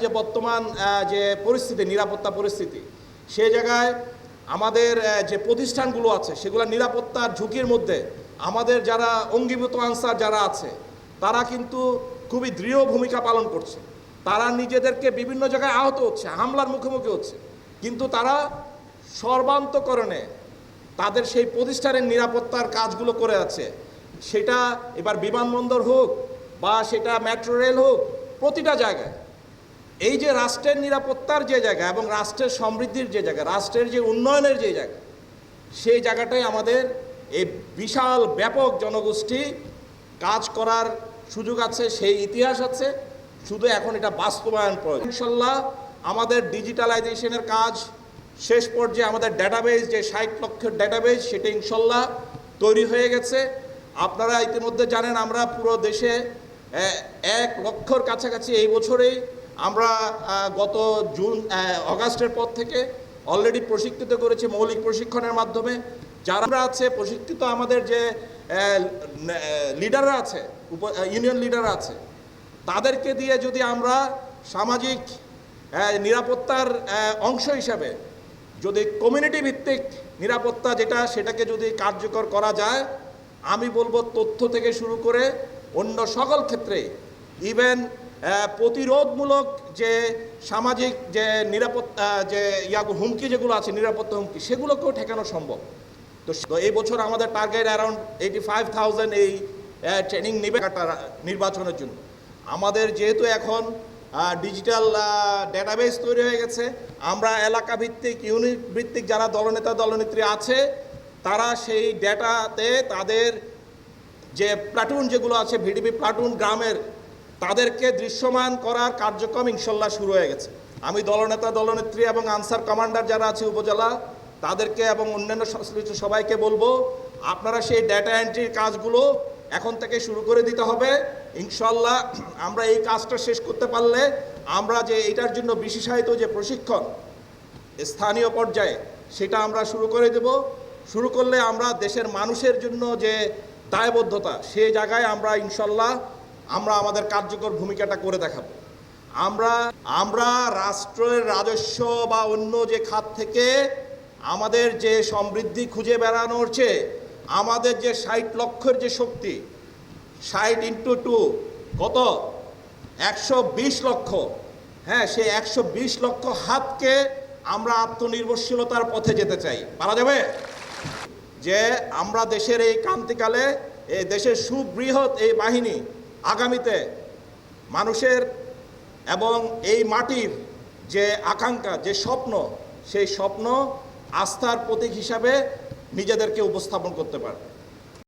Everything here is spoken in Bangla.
যে বর্তমান যে পরিস্থিতি, নিরাপত্তা পরিস্থিতি, সেই জায়গায় আমাদের যে প্রতিষ্ঠানগুলো আছে সেগুলো নিরাপত্তার ঝুঁকির মধ্যে আমাদের যারা অঙ্গীভূত আনসার যারা আছে তারা কিন্তু খুবই দৃঢ় ভূমিকা পালন করছে। তারা নিজেদেরকে বিভিন্ন জায়গায় আহত হচ্ছে, হামলার মুখোমুখি হচ্ছে, কিন্তু তারা সর্বান্তকরণে তাদের সেই প্রতিষ্ঠানের নিরাপত্তার কাজগুলো করে আছে। সেটা এবার বিমানবন্দর হোক বা সেটা মেট্রো রেল হোক, প্রতিটা জায়গায় এই যে রাষ্ট্রের নিরাপত্তার যে জায়গা এবং রাষ্ট্রের সমৃদ্ধির যে জায়গা, রাষ্ট্রের যে উন্নয়নের যে জায়গা, সেই জায়গাটায় আমাদের এই বিশাল ব্যাপক জনগোষ্ঠী কাজ করার সুযোগ আছে, সেই ইতিহাস আছে, শুধু এখন এটা বাস্তবায়ন প্রয়োজন। ইনশাল্লাহ আমাদের ডিজিটালাইজেশনের কাজ শেষ পর্যায়ে, আমাদের ডেটাবেস যে 60 লক্ষের ডেটাবেস সেটা ইনশাল্লাহ তৈরি হয়ে গেছে। আপনারা ইতিমধ্যে জানেন আমরা পুরো দেশে 1 লক্ষর কাছাকাছি এই বছরেই আমরা গত অগাস্টের পর থেকে অলরেডি প্রশিক্ষিত করেছি মৌলিক প্রশিক্ষণের মাধ্যমে। যারা আছে প্রশিক্ষিত আমাদের যে লিডাররা আছে, ইউনিয়ন লিডাররা আছে, তাদেরকে দিয়ে যদি আমরা সামাজিক নিরাপত্তার অংশ হিসাবে যদি কমিউনিটি ভিত্তিক নিরাপত্তা সেটাকে যদি কার্যকর করা যায়, আমি বলবো তথ্য থেকে শুরু করে অন্য সকল ক্ষেত্রে, ইভেন প্রতিরোধমূলক যে সামাজিক যে নিরাপত্তা যে হুমকি যেগুলো আছে, নিরাপত্তা হুমকি, সেগুলোকেও ঠেকানো সম্ভব। তো এই বছর আমাদের টার্গেট অ্যারাউন্ড 85,000 এই ট্রেনিং নেবে নির্বাচনের জন্য। আমাদের যেহেতু এখন ডিজিটাল ডেটাবেস তৈরি হয়ে গেছে, আমরা এলাকা ভিত্তিক ইউনিট ভিত্তিক যারা দলনেতা দলনেত্রী আছে তারা সেই ডেটাতে তাদের যে প্লাটুন যেগুলো আছে, ভিডিপি প্লাটুন গ্রামের, তাদেরকে দৃশ্যমান করার কার্যক্রম ইনশাল্লাহ শুরু হয়ে গেছে। আমি দলনেতা দলনেত্রী এবং আনসার কমান্ডার যারা আছে উপজেলা, তাদেরকে এবং অন্যান্য সংশ্লিষ্ট সবাইকে বলবো, আপনারা সেই ডেটা এন্ট্রির কাজগুলো এখন থেকে শুরু করে দিতে হবে। ইনশাল্লাহ আমরা এই কাজটা শেষ করতে পারলে আমরা যে এটার জন্য বিশেষায়িত যে প্রশিক্ষণ স্থানীয় পর্যায়ে সেটা আমরা শুরু করে দেব। শুরু করলে আমরা দেশের মানুষের জন্য যে দায়বদ্ধতা, সেই জায়গায় আমরা ইনশাল্লাহ আমাদের কার্যকর ভূমিকাটা করে দেখাবো। আমরা রাষ্ট্রের রাজস্ব বা অন্য যে খাত থেকে আমাদের যে সমৃদ্ধি খুঁজে বেড়ানোর চেয়ে আমাদের যে 60 লক্ষের যে শক্তি, 60 × 2 কত 120 লক্ষ, হ্যাঁ, সেই 120 লক্ষ হাতকে আমরা আত্মনির্ভরশীলতার পথে যেতে চাই। পারা যাবে যে আমরা দেশের এই ক্রান্তিকালে এই দেশের সুবৃহৎ এই বাহিনী আগামীতে মানুষের এবং এই মাটির যে আকাঙ্ক্ষা, যে স্বপ্ন, সেই স্বপ্ন আস্থার প্রতীক হিসাবে নিজেদেরকে উপস্থাপন করতে পারবে।